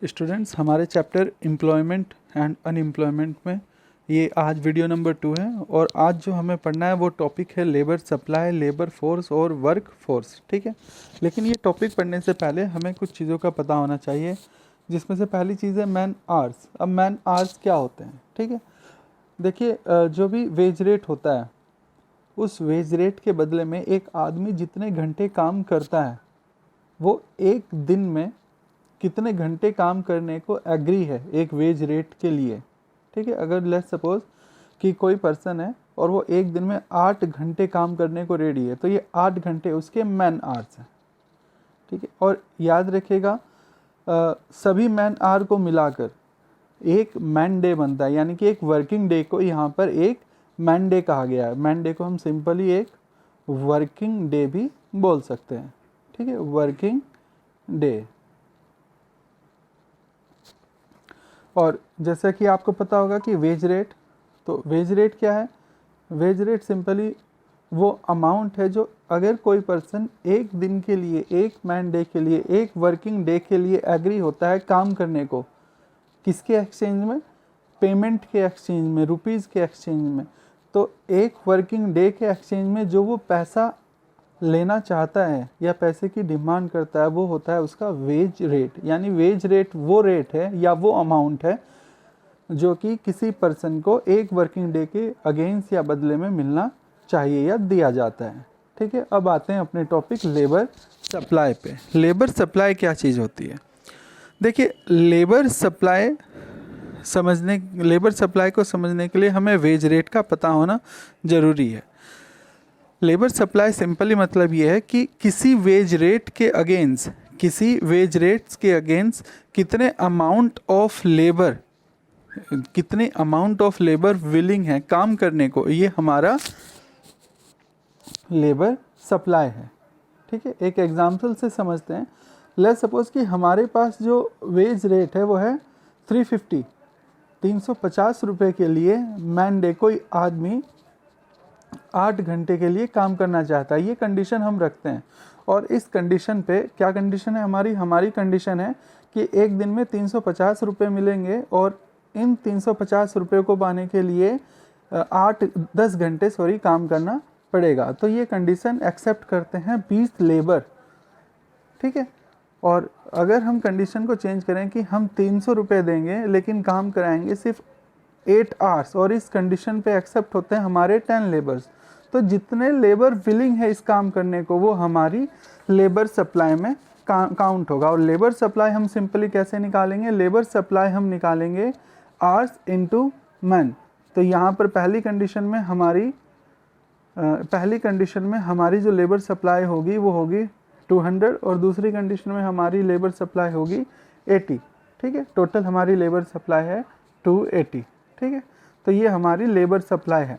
Students, हमारे chapter employment and unemployment में ये आज वीडियो नंबर 2 है और आज जो हमें पढ़ना है वो टॉपिक है लेबर सप्लाई, लेबर फोर्स और वर्क फोर्स। ठीक है, लेकिन ये टॉपिक पढ़ने से पहले हमें कुछ चीज़ों का पता होना चाहिए, जिसमें से पहली चीज़ है मैन आवर्स। अब मैन आवर्स क्या होते हैं? ठीक है, देखिए जो भी वेज रेट होता है उस वेज रेट के बदले में एक आदमी जितने घंटे काम करता है वो एक दिन में कितने घंटे काम करने को एग्री है एक वेज रेट के लिए। ठीक है, अगर लेट्स सपोज कि कोई पर्सन है और वो एक दिन में 8 घंटे काम करने को रेडी है, तो ये 8 घंटे उसके मैन आवर्स हैं। ठीक है, और याद रखिएगा सभी मैन आवर को मिलाकर एक मैन डे बनता है, यानी कि एक वर्किंग डे को यहाँ पर एक मैन डे कहा गया है। मैन डे को हम सिंपली एक वर्किंग डे भी बोल सकते हैं। ठीक है, वर्किंग डे। और जैसा कि आपको पता होगा कि वेज रेट, तो वेज रेट क्या है? वेज रेट सिंपली वो अमाउंट है जो अगर कोई पर्सन एक दिन के लिए, एक मैन डे के लिए, एक वर्किंग डे के लिए एग्री होता है काम करने को, किसके एक्सचेंज में? पेमेंट के एक्सचेंज में, रुपीज़ के एक्सचेंज में। तो एक वर्किंग डे के एक्सचेंज में जो वो पैसा लेना चाहता है या पैसे की डिमांड करता है वो होता है उसका वेज रेट। यानी वेज रेट वो रेट है या वो अमाउंट है जो कि किसी पर्सन को एक वर्किंग डे के अगेंस्ट या बदले में मिलना चाहिए या दिया जाता है। ठीक है, अब आते हैं अपने टॉपिक लेबर सप्लाई पे। लेबर सप्लाई क्या चीज़ होती है? देखिए, लेबर सप्लाई को समझने के लिए हमें वेज रेट का पता होना ज़रूरी है। लेबर सप्लाई सिंपली मतलब ये है कि किसी वेज रेट्स के अगेंस्ट कितने अमाउंट ऑफ लेबर विलिंग है काम करने को, ये हमारा लेबर सप्लाई है। ठीक है, एक एग्जांपल से समझते हैं। लेट्स सपोज कि हमारे पास जो वेज रेट है वो है 350 रुपये के लिए मैन डे कोई आदमी 8 घंटे के लिए काम करना चाहता है। ये कंडीशन हम रखते हैं और इस कंडीशन पे क्या कंडीशन है हमारी कंडीशन है कि एक दिन में 350 रुपये मिलेंगे और इन 350 रुपये को पाने के लिए 10 घंटे काम करना पड़ेगा। तो ये कंडीशन एक्सेप्ट करते हैं 20 लेबर। ठीक है, और अगर हम कंडीशन को चेंज करें कि हम 300 रुपये देंगे लेकिन काम कराएंगे सिर्फ 8 आवर्स, और इस कंडीशन पे एक्सेप्ट होते हैं हमारे 10 लेबर्स, तो जितने लेबर विलिंग है इस काम करने को वो हमारी लेबर सप्लाई में काउंट होगा। और लेबर सप्लाई हम सिंपली कैसे निकालेंगे? लेबर सप्लाई हम निकालेंगे आवर्स इनटू मैन। तो यहाँ पर पहली कंडीशन में हमारी जो लेबर सप्लाई होगी वो होगी 200 और दूसरी कंडीशन में हमारी लेबर सप्लाई होगी 80। ठीक है, टोटल हमारी लेबर सप्लाई है 280। ठीक है, तो ये हमारी लेबर सप्लाई है।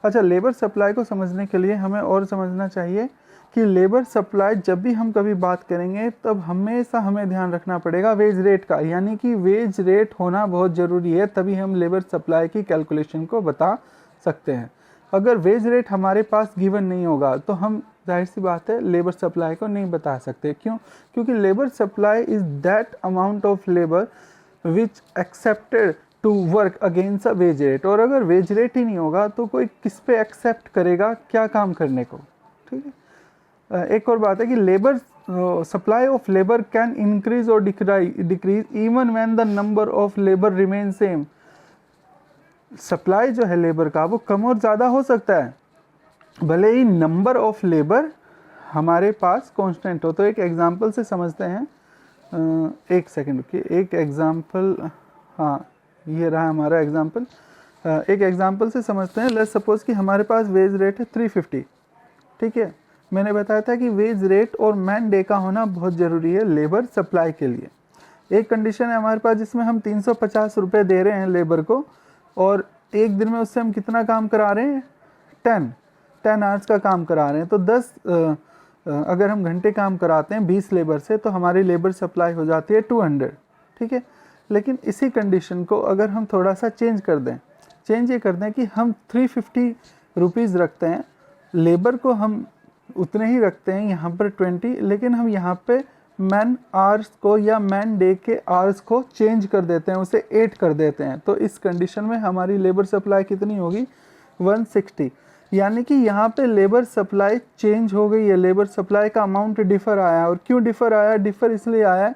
अच्छा, लेबर सप्लाई को समझने के लिए हमें और समझना चाहिए कि लेबर सप्लाई जब भी हम कभी बात करेंगे तब हमेशा हमें ध्यान रखना पड़ेगा वेज रेट का, यानी कि वेज रेट होना बहुत ज़रूरी है, तभी हम लेबर सप्लाई की कैलकुलेशन को बता सकते हैं। अगर वेज रेट हमारे पास गिवन नहीं होगा तो हम जाहिर सी बात है लेबर सप्लाई को नहीं बता सकते। क्यों? क्योंकि labour supply is that amount of labour which accepted to work against a wage rate. और अगर वेज रेट ही नहीं होगा तो कोई किस पे एक्सेप्ट करेगा क्या काम करने को? ठीक है, एक और बात है कि labour supply of labour can increase और decrease even when the number of labour remain same. Supply जो है लेबर का वो कम और ज़्यादा हो सकता है भले ही नंबर ऑफ लेबर हमारे पास कांस्टेंट हो। तो एक एग्जांपल से समझते हैं, एक सेकंड रुकिए, एक एग्जांपल, हाँ ये रहा हमारा एग्जांपल। एक एग्जांपल से समझते हैं। लेट्स सपोज कि हमारे पास वेज रेट है 350। ठीक है, मैंने बताया था कि वेज रेट और मैन डे का होना बहुत ज़रूरी है लेबर सप्लाई के लिए। एक कंडीशन है हमारे पास जिसमें हम 350 रुपये दे रहे हैं लेबर को और एक दिन में उससे हम कितना काम करा रहे हैं? 10 आवर्स का काम करा रहे हैं। तो 10 अगर हम घंटे काम कराते हैं 20 लेबर से तो हमारी लेबर सप्लाई हो जाती है 200। ठीक है, लेकिन इसी कंडीशन को अगर हम थोड़ा सा चेंज ये कर दें कि हम 350 रुपीज़ रखते हैं, लेबर को हम उतने ही रखते हैं यहाँ पर 20, लेकिन हम यहाँ पे मैन आवर्स को या मैन डे के आवर्स को चेंज कर देते हैं, उसे 8 कर देते हैं, तो इस कंडीशन में हमारी लेबर सप्लाई कितनी होगी 160। यानी कि यहाँ पे लेबर सप्लाई चेंज हो गई है, लेबर सप्लाई का अमाउंट डिफर आया। और क्यों डिफर आया? डिफर इसलिए आया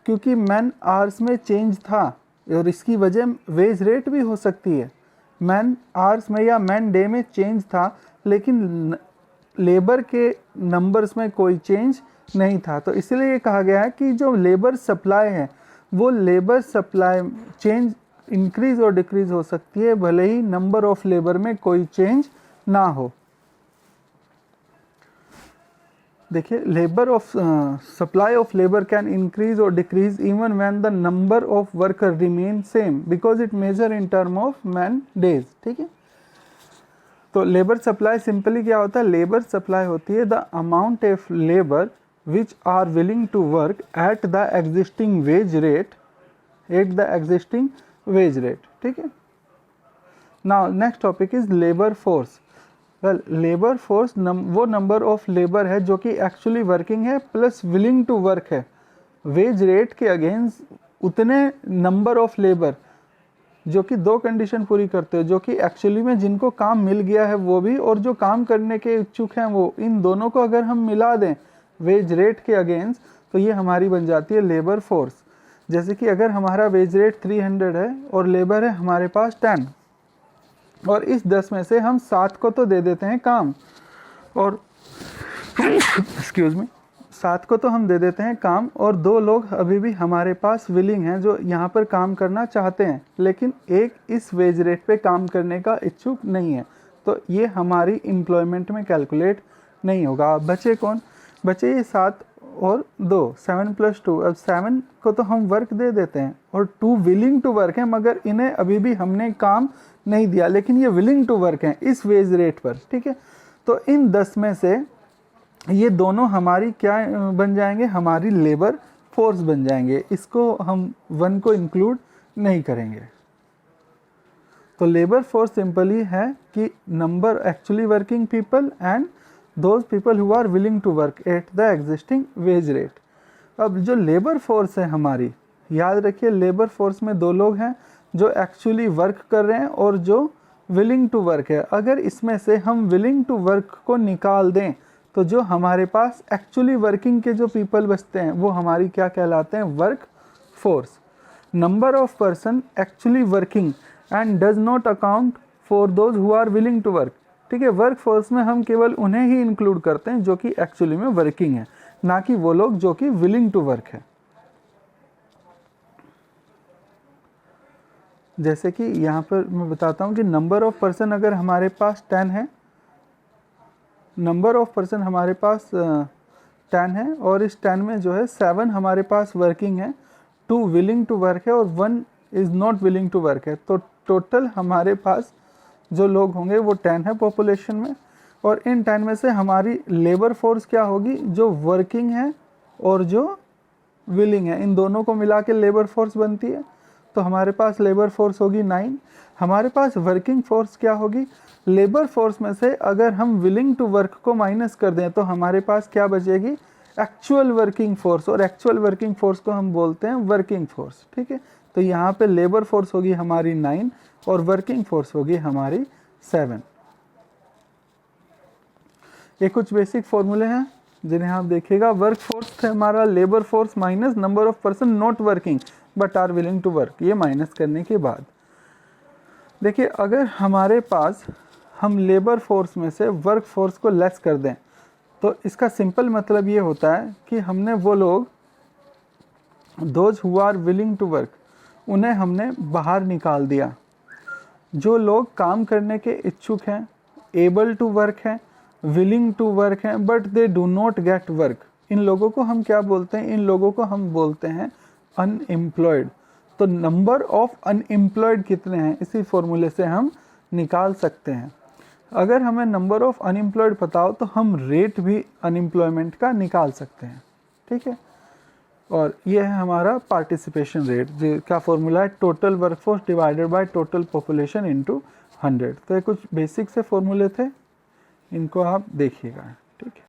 क्योंकि मैन आवर्स में चेंज था, और इसकी वजह वेज रेट भी हो सकती है। मैन आवर्स में या मैन डे में चेंज था, लेकिन लेबर के नंबर्स में कोई चेंज नहीं था। तो इसलिए ये कहा गया है कि जो लेबर सप्लाई है वो लेबर सप्लाई चेंज इंक्रीज और डिक्रीज हो सकती है, भले ही नंबर ऑफ लेबर में कोई चेंज ना हो। देखिए, labour of supply of labour can increase और decrease even when the number of worker remain same because it measure in term of man days. ठीक है, तो लेबर सप्लाई सिंपली क्या होता है? लेबर सप्लाई होती है the amount of labour which are willing to work at the existing wage rate, ठीक है। Now next topic is labor force. Well, labor force वो नंबर ऑफ लेबर है जो कि एक्चुअली वर्किंग है प्लस विलिंग टू वर्क है। Wage rate के against उतने नंबर ऑफ लेबर जो कि दो कंडीशन पूरी करते हैं, जो कि एक्चुअली में जिनको काम मिल गया है वो भी, और जो काम करने के इच्छुक हैं वो, इन दोनों को अगर हम मिला दें वेज रेट के अगेंस्ट, तो ये हमारी बन जाती है लेबर फोर्स। जैसे कि अगर हमारा वेज रेट 300 है और लेबर है हमारे पास 10, और इस 10 में से हम 7 को तो दे देते हैं काम, और एक्सक्यूज मी 7 को तो हम दे देते हैं काम, और 2 लोग अभी भी हमारे पास विलिंग हैं जो यहाँ पर काम करना चाहते हैं, लेकिन एक इस वेज रेट पे काम करने का इच्छुक नहीं है, तो ये हमारी एम्प्लॉयमेंट में कैलकुलेट नहीं होगा। बचे कौन? बचे ये 7 और 2, 7 + 2। अब 7 को तो हम वर्क दे देते हैं, और 2 विलिंग टू वर्क हैं, मगर इन्हें अभी भी हमने काम नहीं दिया, लेकिन ये विलिंग टू वर्क हैं इस वेज रेट पर। ठीक है, तो इन 10 में से ये दोनों हमारी क्या बन जाएंगे? हमारी लेबर फोर्स बन जाएंगे। इसको हम 1 को इंक्लूड नहीं करेंगे। तो लेबर फोर्स सिंपली है कि number actually working people and those people who are willing to work at the existing wage rate। अब जो लेबर फोर्स है हमारी, याद रखिए लेबर फोर्स में 2 लोग हैं जो एक्चुअली वर्क कर रहे हैं और जो विलिंग टू वर्क है। अगर इसमें से हम विलिंग टू वर्क को निकाल दें तो जो हमारे पास एक्चुअली वर्किंग के जो पीपल बचते हैं वो हमारी क्या कहलाते हैं? Work force. Number of person actually working and does not account for those who are willing to work. ठीक है, वर्क फोर्स में हम केवल उन्हें ही इंक्लूड करते हैं जो कि एक्चुअली में वर्किंग है, ना कि वो लोग जो कि विलिंग टू वर्क है। जैसे कि यहाँ पर मैं बताता हूँ कि नंबर ऑफ पर्सन अगर हमारे पास 10 है, नंबर ऑफ पर्सन हमारे पास 10 है, और इस 10 में जो है 7 हमारे पास वर्किंग है, 2 विलिंग टू वर्क है और 1 is not willing to work है। तो टोटल हमारे पास जो लोग होंगे वो 10 है पॉपुलेशन में, और इन 10 में से हमारी लेबर फोर्स क्या होगी? जो वर्किंग है और जो विलिंग है, इन दोनों को मिला के लेबर फोर्स बनती है। तो हमारे पास लेबर फोर्स होगी 9। हमारे पास वर्किंग फोर्स क्या होगी? लेबर फोर्स में से अगर हम विलिंग टू वर्क को माइनस कर दें तो हमारे पास क्या बचेगी? एक्चुअल वर्किंग फोर्स, और एक्चुअल वर्किंग फोर्स को हम बोलते हैं वर्किंग फोर्स। ठीक है, तो यहाँ पे लेबर फोर्स होगी हमारी 9 और वर्किंग फोर्स होगी हमारी 7। ये कुछ बेसिक फॉर्मूले हैं जिन्हें आप देखिएगा। वर्क फोर्स है हमारा labour force minus number of person not working but are willing to work. ये माइनस करने के बाद देखिए, अगर हमारे पास हम लेबर फोर्स में से वर्क फोर्स को लेस कर दें तो इसका सिंपल मतलब ये होता है कि हमने वो लोग those who are willing to work उन्हें हमने बाहर निकाल दिया। जो लोग काम करने के इच्छुक हैं, एबल टू वर्क हैं, विलिंग टू वर्क हैं, but they do not get work, इन लोगों को हम क्या बोलते हैं? इन लोगों को हम बोलते हैं अनएम्प्लॉयड। तो नंबर ऑफ अनएम्प्लॉयड कितने हैं इसी फॉर्मूले से हम निकाल सकते हैं। अगर हमें नंबर ऑफ अनएम्प्लॉयड पता हो तो हम रेट भी अनएम्प्लॉयमेंट का निकाल सकते हैं। ठीक है, और ये है हमारा पार्टिसिपेशन रेट का फॉर्मूला है total workforce divided by total population into 100। तो ये कुछ बेसिक से फॉर्मूले थे, इनको आप देखिएगा। ठीक है।